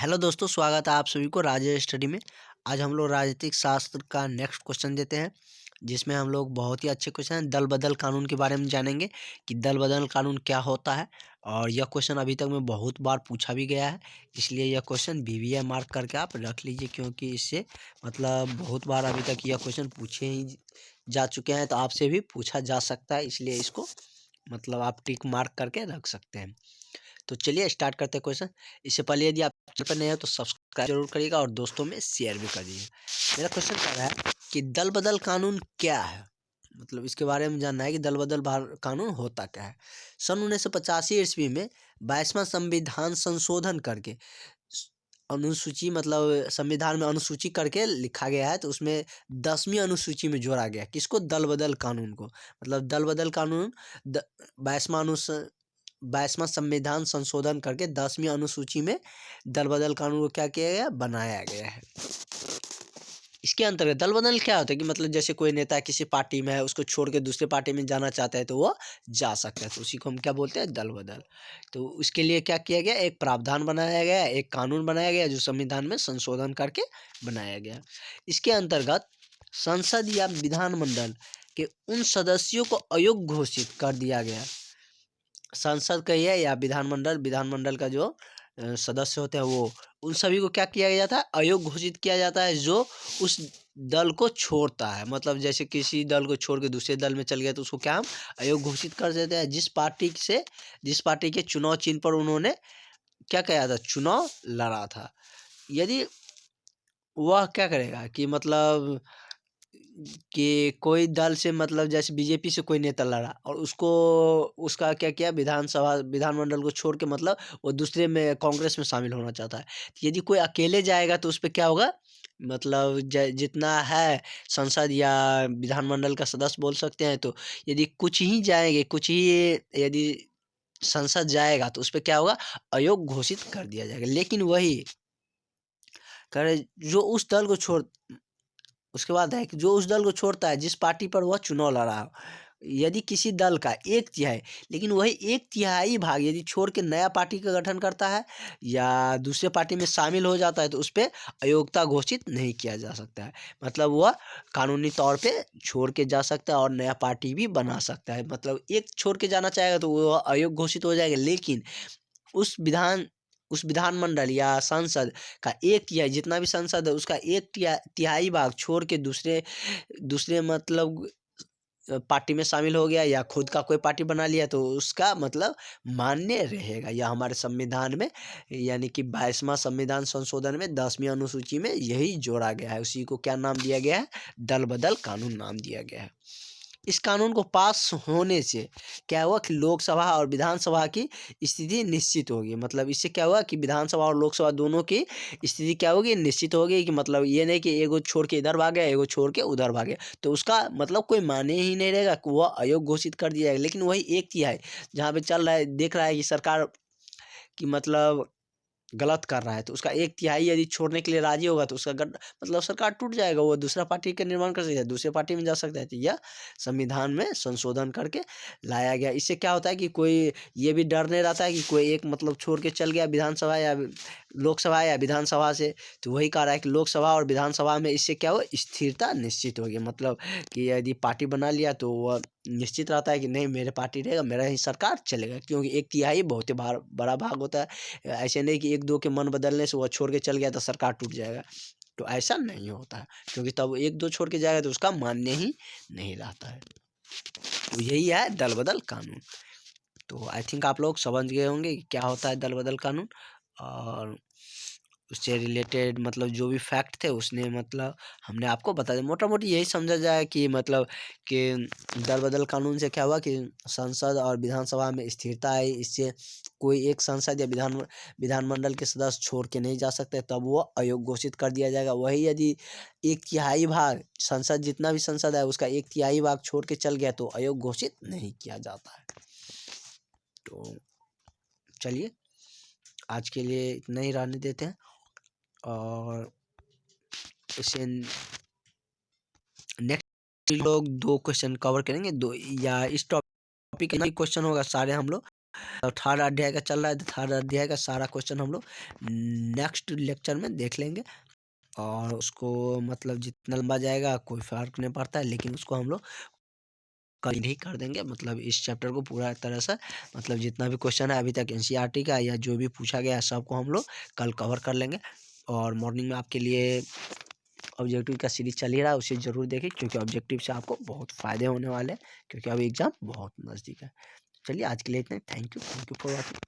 Hello दोस्तों, स्वागत है आप सभी को राजेश स्टडी में। आज हम लोग राजनीतिक शास्त्र का नेक्स्ट क्वेश्चन देते हैं, जिसमें हम लोग बहुत ही अच्छे क्वेश्चन हैं दल बदल कानून के बारे में जानेंगे कि दल बदल कानून क्या होता है। और यह क्वेश्चन अभी तक में बहुत बार पूछा भी गया है, इसलिए यह क्वेश्चन BBA मार्क करके आप रख लीजिए, क्योंकि इससे मतलब बहुत बार अभी तक यह क्वेश्चन पूछे ही जा चुके हैं, तो आपसे भी पूछा जा सकता है, इसलिए इसको मतलब आप टिक मार्क करके रख सकते हैं। तो चलिए स्टार्ट करते हैं क्वेश्चन। इससे पहले यदि आप चैनल पर नए हो तो सब्सक्राइब जरूर करिएगा और दोस्तों में शेयर भी कर दीजिए। मेरा क्वेश्चन कह रहा है कि दल बदल कानून क्या है, मतलब इसके बारे में जानना है कि दल बदल कानून होता क्या है। सन 1985 ईस्वी में 22वां संविधान संशोधन करके अनुसूची मतलब संविधान में अनुसूची करके लिखा गया है, तो उसमें 10वीं अनुसूची में जोड़ा गया किसको, दल बदल कानून को। मतलब दल बदल कानून 22वां संविधान संशोधन करके 10वीं अनुसूची में दल बदल कानून को क्या किया गया, बनाया गया है। इसके अंतर्गत दल बदल क्या होता है कि मतलब जैसे कोई नेता किसी पार्टी में है, उसको छोड़ के दूसरे पार्टी में जाना चाहता है तो वो जा सकता है, तो उसी को हम क्या बोलते हैं, दल बदल। तो उसके लिए क्या किया गया, एक प्रावधान बनाया गया, एक कानून बनाया गया जो संविधान में संशोधन करके बनाया गया। इसके अंतर्गत संसद या विधानमंडल के उन सदस्यों को अयोग्य घोषित कर दिया गया। संसद कहिए या विधानमंडल, विधानमंडल का जो सदस्य होते हैं वो, उन सभी को क्या किया जाता है, अयोग्य घोषित किया जाता है जो उस दल को छोड़ता है। मतलब जैसे किसी दल को छोड़ के दूसरे दल में चल गया तो उसको क्या हम अयोग्य घोषित कर देते हैं। जिस पार्टी के चुनाव चिन्ह पर उन्होंने क्या किया था, चुनाव लड़ा था। यदि वह क्या करेगा कि मतलब कि कोई दल से मतलब जैसे बीजेपी से कोई नेता लड़ा और उसको उसका क्या किया, विधानमंडल को छोड़ के मतलब वो दूसरे में कांग्रेस में शामिल होना चाहता है, तो यदि कोई अकेले जाएगा तो उस पर क्या होगा, मतलब जितना है संसद या विधानमंडल का सदस्य बोल सकते हैं, तो यदि कुछ ही जाएंगे, कुछ ही यदि संसद जाएगा तो उस पर क्या होगा, अयोग्य घोषित कर दिया जाएगा। लेकिन वही करे जो उस दल को छोड़ उसके बाद है कि जो उस दल को छोड़ता है जिस पार्टी पर वह चुनाव लड़ा हो, यदि किसी दल का एक तिहाई, लेकिन वही एक तिहाई भाग यदि छोड़ के नया पार्टी का गठन करता है या दूसरे पार्टी में शामिल हो जाता है तो उस पर अयोग्यता घोषित नहीं किया जा सकता है। मतलब वह कानूनी तौर पे छोड़ के जा सकता है और नया पार्टी भी बना सकता है। मतलब एक छोड़ के जाना चाहेगा तो वह अयोग्य घोषित हो जाएगा, लेकिन उस विधान उस विधानमंडल या संसद का एक तिहाई, जितना भी संसद है उसका एक तिहाई भाग छोड़ के दूसरे दूसरे मतलब पार्टी में शामिल हो गया या खुद का कोई पार्टी बना लिया तो उसका मतलब मान्य रहेगा। यह हमारे संविधान में यानी कि 22वां संविधान संशोधन में 10वीं अनुसूची में यही जोड़ा गया है। उसी को क्या नाम दिया गया है, दल बदल कानून नाम दिया गया है। इस कानून को पास होने से क्या हुआ कि लोकसभा और विधानसभा की स्थिति निश्चित होगी। मतलब इससे क्या हुआ कि विधानसभा और लोकसभा दोनों की स्थिति क्या होगी, निश्चित होगी। कि मतलब ये नहीं कि एगो छोड़ के इधर भाग गया, एगो छोड़ के उधर भाग गया, तो उसका मतलब कोई माने ही नहीं रहेगा कि वह अयोग्य घोषित कर दिया जाएगा। लेकिन वही एक तिहाई जहाँ पे चल रहा है, देख रहा है कि सरकार की मतलब गलत कर रहा है, तो उसका एक तिहाई यदि छोड़ने के लिए राजी होगा तो उसका मतलब सरकार टूट जाएगा, वो दूसरा पार्टी का निर्माण कर सकता है, दूसरे पार्टी में जा सकता है। तो यह संविधान में संशोधन करके लाया गया। इससे क्या होता है कि कोई ये भी डर नहीं रहता है कि कोई एक मतलब छोड़ के चल गया विधानसभा या लोकसभा या विधानसभा से, तो वही कह रहा है कि लोकसभा और विधानसभा में इससे क्या हो, स्थिरता निश्चित होगी। मतलब कि यदि पार्टी बना लिया तो वह निश्चित रहता है कि नहीं मेरे पार्टी रहेगा, मेरा ही सरकार चलेगा, क्योंकि एक तिहाई बहुत ही बड़ा भाग होता है। ऐसे नहीं कि एक दो के मन बदलने से वह छोड़ के चल गया तो सरकार टूट जाएगा, तो ऐसा नहीं होता है, क्योंकि तब एक दो छोड़ के जाएगा तो उसका मान्य ही नहीं रहता है। तो यही है दल बदल कानून। तो आई थिंक आप लोग समझ गए होंगे कि क्या होता है दल बदल कानून, और उससे रिलेटेड मतलब जो भी फैक्ट थे उसने मतलब हमने आपको बता दिया। मोटा मोटी यही समझा जाए कि मतलब कि दल बदल कानून से क्या हुआ कि संसद और विधानसभा में स्थिरता आई। इससे कोई एक संसद या विधानमंडल के सदस्य छोड़ के नहीं जा सकते, तब वो अयोग्य घोषित कर दिया जाएगा। वही यदि एक तिहाई भाग संसद, जितना भी संसद है उसका एक तिहाई भाग छोड़ के चल गया तो अयोग्य घोषित नहीं किया जाता है। तो चलिए आज के लिए इतना ही रहने देते हैं, और इसे नेक्स्ट लोग 2 क्वेश्चन कवर करेंगे, 2 या इस टॉपिक का क्वेश्चन होगा सारे हम लोग थर्ड अध्याय का चल रहा है, तो थर्ड अध्याय का सारा क्वेश्चन हम लोग नेक्स्ट लेक्चर में देख लेंगे। और उसको मतलब जितना लंबा जाएगा कोई फ़र्क नहीं पड़ता है, लेकिन उसको हम लोग कल ही कर देंगे। मतलब इस चैप्टर को पूरा तरह से मतलब जितना भी क्वेश्चन है अभी तक एनसीईआरटी का या जो भी पूछा गया है सबको हम लोग कल कवर कर लेंगे। और मॉर्निंग में आपके लिए ऑब्जेक्टिव का सीरीज चल ही रहा है, उसे ज़रूर देखें, क्योंकि ऑब्जेक्टिव से आपको बहुत फ़ायदे होने वाले हैं, क्योंकि अभी एग्ज़ाम बहुत नज़दीक है। चलिए आज के लिए इतना ही। Thank you for watching.